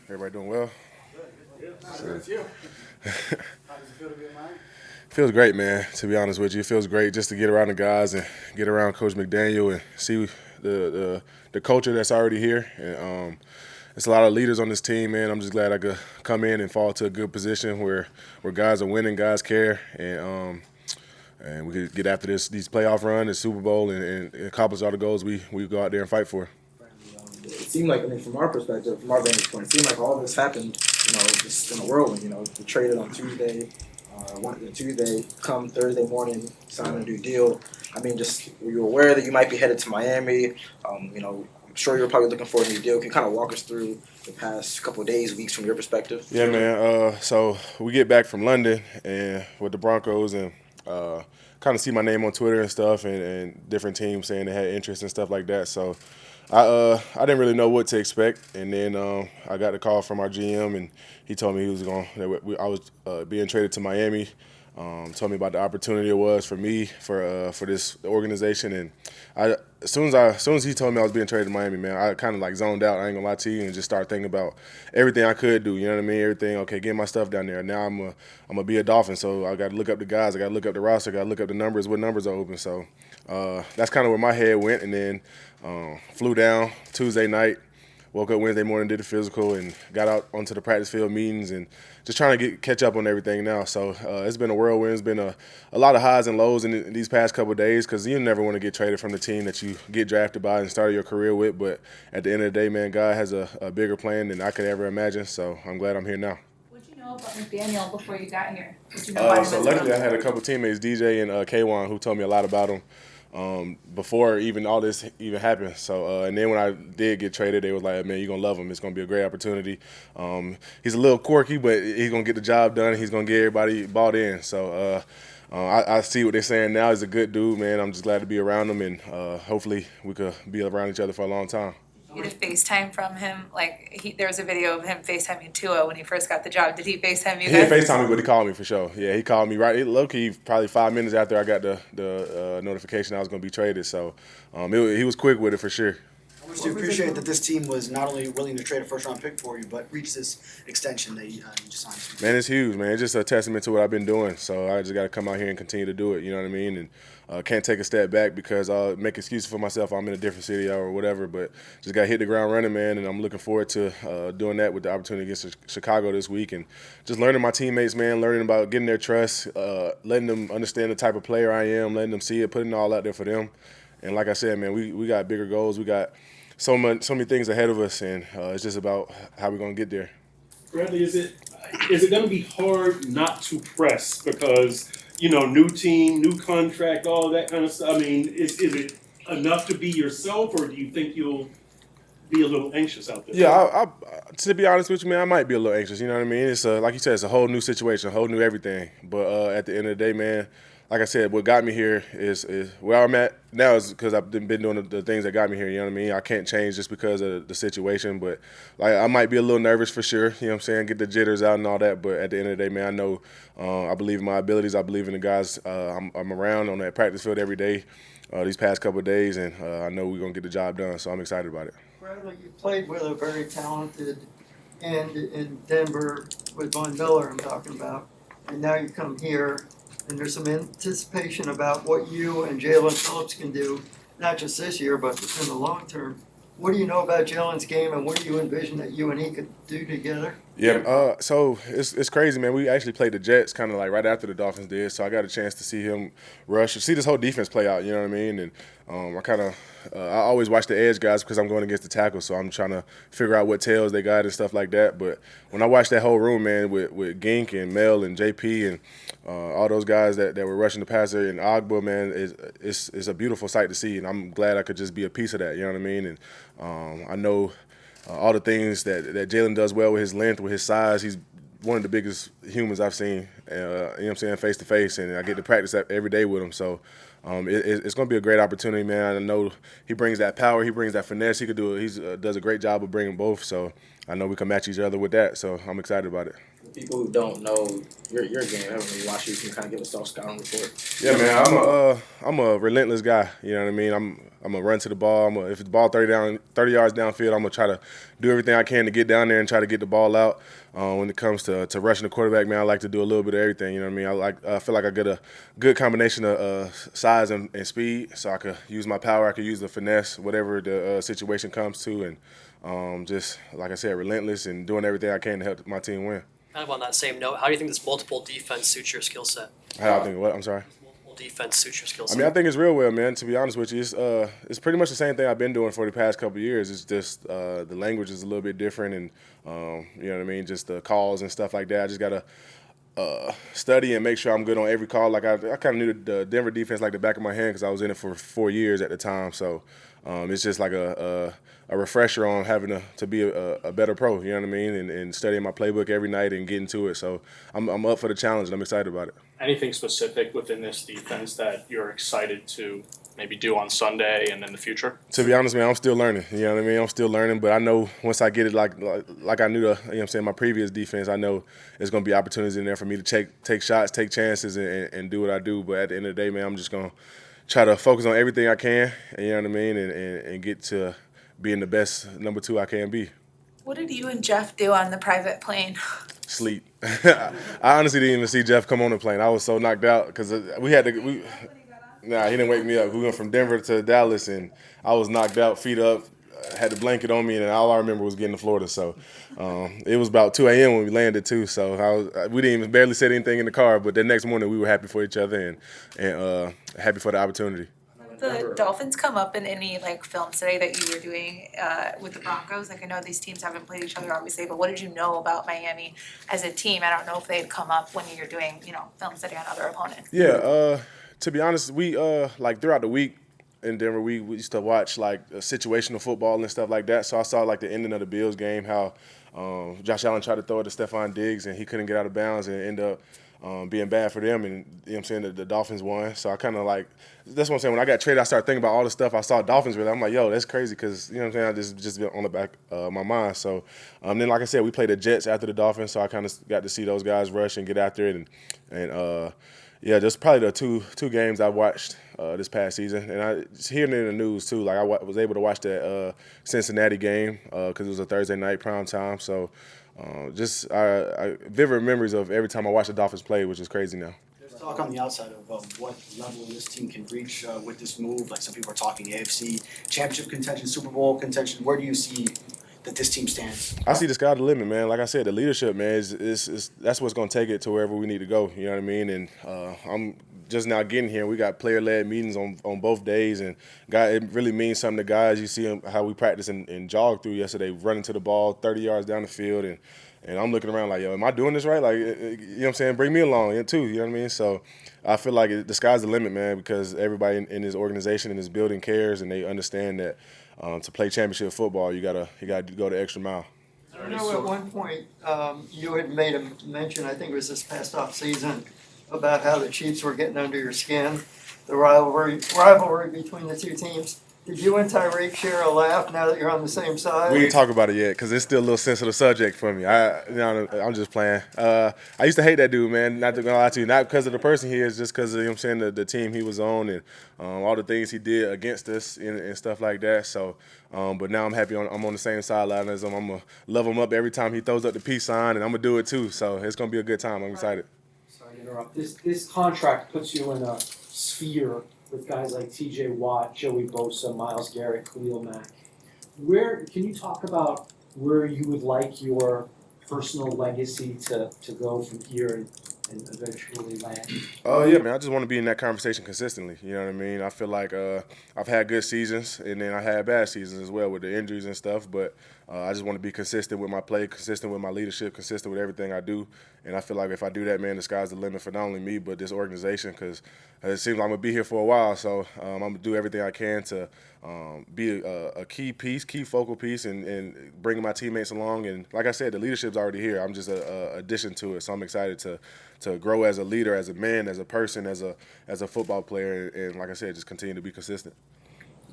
Everybody doing well? Good. So, How does it feel to be in Miami? feels great, man. To be honest with you, it feels great just to get around the guys and get around Coach McDaniel and see the culture that's already here. And it's a lot of leaders on this team, man. I'm just glad I could come in and fall to a good position where guys are winning, guys care, and we could get after these playoff run, the Super Bowl, and accomplish all the goals we go out there and fight for. It seemed like, I mean, from our perspective, from our vantage point, it seemed like all this happened, just in a whirlwind. We traded on Tuesday, come Thursday morning, sign a new deal. I mean, just were you aware that you might be headed to Miami? I'm sure you're probably looking for a new deal. Can you kind of walk us through the past couple of days, weeks from your perspective? Yeah, man. So we get back from London and with the Broncos and kind of see my name on Twitter and stuff and different teams saying they had interest and stuff like that. So I didn't really know what to expect, and then I got the call from our GM and he told me he was I was being traded to Miami. Told me about the opportunity it was for me for this organization, and as soon as he told me I was being traded to Miami, man, I kind of like zoned out. I ain't gonna lie to you, and just started thinking about everything I could do. You know what I mean? Everything. Okay, get my stuff down there. Now I'm gonna be a Dolphin, so I got to look up the guys. I got to look up the roster. I got to look up the numbers. What numbers are open? So that's kind of where my head went, and then flew down Tuesday night. Woke up Wednesday morning, did the physical, and got out onto the practice field meetings and just trying to catch up on everything now. So it's been a whirlwind. It's been a lot of highs and lows in these past couple of days because you never want to get traded from the team that you get drafted by and started your career with. But at the end of the day, man, God has a bigger plan than I could ever imagine. So I'm glad I'm here now. What did you know about McDaniel before you got here? What you know about him So as luckily, I well? had a couple teammates, DJ and K1, who told me a lot about him before even all this even happened. So and then when I did get traded, they was like, "Man, you're gonna love him. It's gonna be a great opportunity." He's a little quirky, but he's gonna get the job done. He's gonna get everybody bought in. So I see what they're saying now. He's a good dude, man. I'm just glad to be around him, and hopefully we could be around each other for a long time. You get a FaceTime from him? Like, there was a video of him FaceTiming Tua when he first got the job. Did he FaceTime you He didn't guys? FaceTime me, but he called me for sure. Yeah, he called me low-key probably 5 minutes after I got the notification I was going to be traded. So he was quick with it for sure. How much do you appreciate that this team was not only willing to trade a first-round pick for you, but reach this extension that you just signed? Man, it's huge, man. It's just a testament to what I've been doing. So I just got to come out here and continue to do it. You know what I mean? And can't take a step back because I'll make excuses for myself. I'm in a different city or whatever. But just got to hit the ground running, man. And I'm looking forward to doing that with the opportunity against Chicago this week and just learning my teammates, man. Learning about getting their trust, letting them understand the type of player I am, letting them see it, putting it all out there for them. And like I said, man, we got bigger goals. We got so many things ahead of us, and it's just about how we're gonna get there. Bradley, is it going to be hard not to press because new team, new contract, all of that kind of stuff? I mean, is it enough to be yourself, or do you think you'll be a little anxious out there? Yeah, to be honest with you, man, I might be a little anxious. You know what I mean? It's like you said, it's a whole new situation, a whole new everything. But at the end of the day, man, like I said, what got me here is where I'm at now is because I've been doing the things that got me here. You know what I mean? I can't change just because of the situation, but like I might be a little nervous for sure. You know what I'm saying? Get the jitters out and all that. But at the end of the day, man, I know I believe in my abilities. I believe in the guys I'm around on that practice field every day. These past couple of days, and I know we're gonna get the job done. So I'm excited about it. Bradley, you played with a very talented end in Denver with Von Miller, I'm talking about, and now you come here, and there's some anticipation about what you and Jalen Phillips can do, not just this year, but in the long term. What do you know about Jalen's game, and what do you envision that you and he could do together? Yeah, so it's crazy, man. We actually played the Jets kind of like right after the Dolphins did, so I got a chance to see him rush, see this whole defense play out. You know what I mean? And I always watch the edge guys because I'm going against the tackle, so I'm trying to figure out what tails they got and stuff like that. But when I watched that whole room, man, with Gink and Mel and JP and all those guys that were rushing the passer and Ogba, man, it's a beautiful sight to see, and I'm glad I could just be a piece of that. You know what I mean? And I know all the things that Jalen does well with his length, with his size. He's one of the biggest humans I've seen, you know what I'm saying, face to face, and I get to practice every day with him. So it's going to be a great opportunity, man. I know he brings that power, he brings that finesse. He could do it. He does a great job of bringing both. So I know we can match each other with that. So I'm excited about it. people who don't know your game, haven't really watched you, can kind of give a self-scouting report. Yeah, man, I'm a relentless guy. You know what I mean? I'm gonna run to the ball. If the ball 30 yards downfield, I'm gonna try to do everything I can to get down there and try to get the ball out. When it comes to rushing the quarterback, man, I like to do a little bit of everything. You know what I mean? I feel like I get a good combination of size and speed, so I could use my power. I could use the finesse, whatever the situation comes to, and just like I said, relentless and doing everything I can to help my team win. Kind of on that same note, how do you think this multiple defense suits your skill set? How I think what? I'm sorry. Multiple defense suits your skill I set. mean, I think it's real well, man. To be honest with you, it's pretty much the same thing I've been doing for the past couple of years. It's just the language is a little bit different, and you know what I mean. Just the calls and stuff like that. I just gotta study and make sure I'm good on every call. Like I kind of knew the Denver defense like the back of my hand because I was in it for 4 years at the time. So it's just like a refresher on having to be a better pro. You know what I mean? And studying my playbook every night and getting to it. So I'm up for the challenge and I'm excited about it. Anything specific within this defense that you're excited to maybe do on Sunday and in the future? To be honest, man, I'm still learning. You know what I mean? I'm still learning, but I know once I get it, like I knew you know what I'm saying, my previous defense, I know there's going to be opportunities in there for me to take shots, take chances, and do what I do. But at the end of the day, man, I'm just going to try to focus on everything I can, you know what I mean, and get to being the best number 2 I can be. What did you and Jeff do on the private plane? Sleep. I honestly didn't even see Jeff come on the plane. I was so knocked out because he didn't wake me up. We went from Denver to Dallas, and I was knocked out, feet up, had the blanket on me, and all I remember was getting to Florida. So it was about 2 a.m. when we landed, too. So we didn't even barely say anything in the car, but the next morning we were happy for each other and happy for the opportunity. The Dolphins come up in any film study that you were doing with the Broncos? I know these teams haven't played each other obviously, but what did you know about Miami as a team? I don't know if they'd come up when you're doing film study on other opponents. Yeah, to be honest, we throughout the week in Denver, we used to watch situational football and stuff like that. So I saw the ending of the Bills game, how Josh Allen tried to throw it to Stephon Diggs and he couldn't get out of bounds and end up being bad for them, and you know what I'm saying, the Dolphins won. So I kind of that's what I'm saying, when I got traded, I started thinking about all the stuff I saw Dolphins with. I'm like, yo, that's crazy because, you know what I'm saying, I just been on the back of my mind. So then, like I said, we played the Jets after the Dolphins, so I kind of got to see those guys rush and get after it. And yeah, just probably the two games I watched this past season. And I just hearing it in the news, too. I was able to watch that Cincinnati game because it was a Thursday night prime time. So just vivid memories of every time I watch the Dolphins play, which is crazy now. There's talk on the outside of what level this team can reach with this move. Like some people are talking AFC championship contention, Super Bowl contention. Where do you see that this team stands? I see the sky the limit, man. Like I said, the leadership, man, is that's what's going to take it to wherever we need to go. You know what I mean? And I'm just now getting here. We got player-led meetings on both days, and it really means something to guys. You see them, how we practiced and jogged through yesterday, running to the ball 30 yards down the field, and I'm looking around like, yo, am I doing this right? You know what I'm saying? Bring me along, too. You know what I mean? So I feel like the sky's the limit, man, because everybody in this organization and this building cares, and they understand that to play championship football, you gotta go the extra mile. I know at one point you had made a mention, I think it was this past off season, about how the Chiefs were getting under your skin, the rivalry between the two teams. Did you and Tyreek share a laugh now that you're on the same side? We didn't talk about it yet because it's still a little sensitive subject for me. I'm just playing. I used to hate that dude, man. Not to go lie to you, not because of the person he is, just because of, you know what I'm saying, the team he was on and all the things he did against us and stuff like that. So, but now I'm happy. I'm on the same sideline as him. I'm gonna love him up every time he throws up the peace sign, and I'm gonna do it too. So it's gonna be a good time. I'm excited. Sorry to interrupt. This contract puts you in a sphere with guys like T.J. Watt, Joey Bosa, Myles Garrett, Khalil Mack. Where can you talk about where you would like your personal legacy to go from here and eventually land? Oh, yeah, man. I just want to be in that conversation consistently. You know what I mean? I feel like I've had good seasons, and then I had bad seasons as well with the injuries and stuff. But I just want to be consistent with my play, consistent with my leadership, consistent with everything I do. And I feel like if I do that, man, the sky's the limit for not only me but this organization, because it seems like I'm going to be here for a while. So I'm going to do everything I can to be a key piece, key focal piece, and bringing my teammates along. And like I said, the leadership's already here. I'm just an addition to it. So I'm excited to grow as a leader, as a man, as a person, as a football player, and like I said, just continue to be consistent.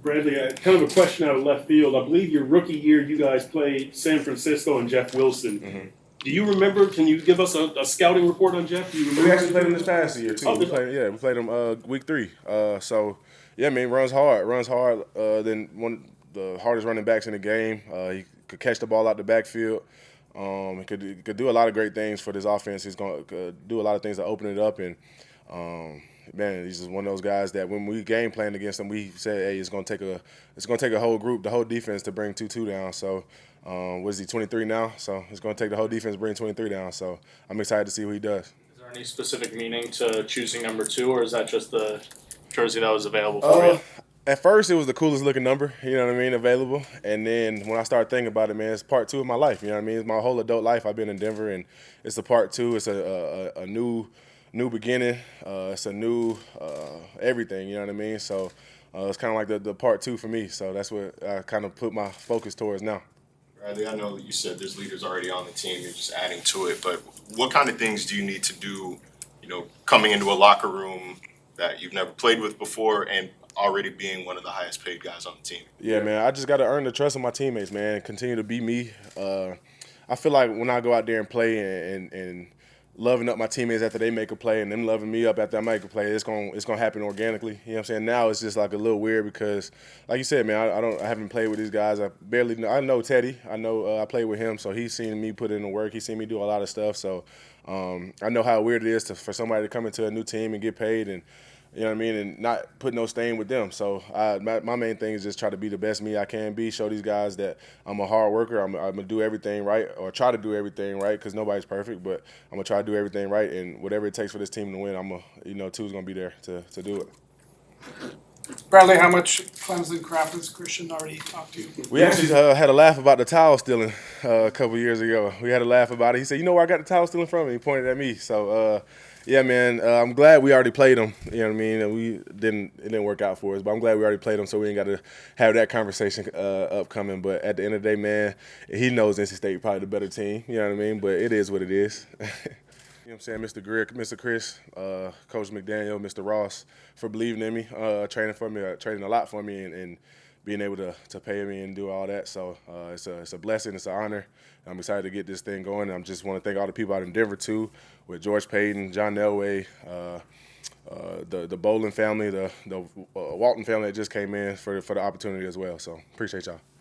Bradley, kind of a question out of left field. I believe your rookie year, you guys played San Francisco and Jeff Wilson. Mm-hmm. Do you remember? Can you give us a scouting report on Jeff? Do you remember? We actually played him this past year too. Oh, We played him week 3. So yeah, man, runs hard. Than one the hardest running backs in the game. He could catch the ball out the backfield. He could do a lot of great things for this offense. He's going to do a lot of things to open it up. And man, he's just one of those guys that when we game planned against him, we said, hey, it's going to take a whole group, the whole defense to bring 2-2 down. So. What is he, 23 now? So it's going to take the whole defense to bring 23 down. So I'm excited to see what he does. Is there any specific meaning to choosing number 2, or is that just the jersey that was available for you? At first, it was the coolest looking number, you know what I mean, available. And then when I started thinking about it, man, it's part 2 of my life, you know what I mean? It's my whole adult life. I've been in Denver, and it's a part 2. It's a new beginning. It's a new everything, you know what I mean? So it's kind of like the part 2 for me. So that's what I kind of put my focus towards now. Bradley, I know you said there's leaders already on the team, you're just adding to it, but what kind of things do you need to do, coming into a locker room that you've never played with before and already being one of the highest paid guys on the team? Yeah, man, I just got to earn the trust of my teammates, man, and continue to be me. I feel like when I go out there and play and loving up my teammates after they make a play and them loving me up after I make a play, it's gonna happen organically. You know what I'm saying? Now it's just like a little weird because, like you said, man, I haven't played with these guys. I know Teddy. I know I played with him, so he's seen me put in the work. He's seen me do a lot of stuff. So I know how weird it is for somebody to come into a new team and get paid and. You know what I mean? And not put no stain with them. So my main thing is just try to be the best me I can be, show these guys that I'm a hard worker. I'm going to do everything right, or try to do everything right, because nobody's perfect. But I'm going to try to do everything right, and whatever it takes for this team to win, Two's going to be there to do it. Bradley, how much Clemson crap has Christian already talked to you? We actually had a laugh about the towel stealing a couple years ago. We had a laugh about it. He said, "You know where I got the towel stealing from?" And he pointed at me. So, yeah, man, I'm glad we already played him. You know what I mean? And it didn't work out for us, but I'm glad we already played him, so we ain't got to have that conversation upcoming. But at the end of the day, man, he knows NC State probably the better team. You know what I mean? But it is what it is. You know what I'm saying? Mr. Greer, Mr. Chris, Coach McDaniel, Mr. Ross, for believing in me, training for me, training a lot for me, and being able to pay me and do all that. So it's a blessing. It's an honor. I'm excited to get this thing going. I just want to thank all the people out in Denver, too, with George Payton, John Elway, the Bolin family, the Walton family that just came in for the opportunity as well. So appreciate y'all.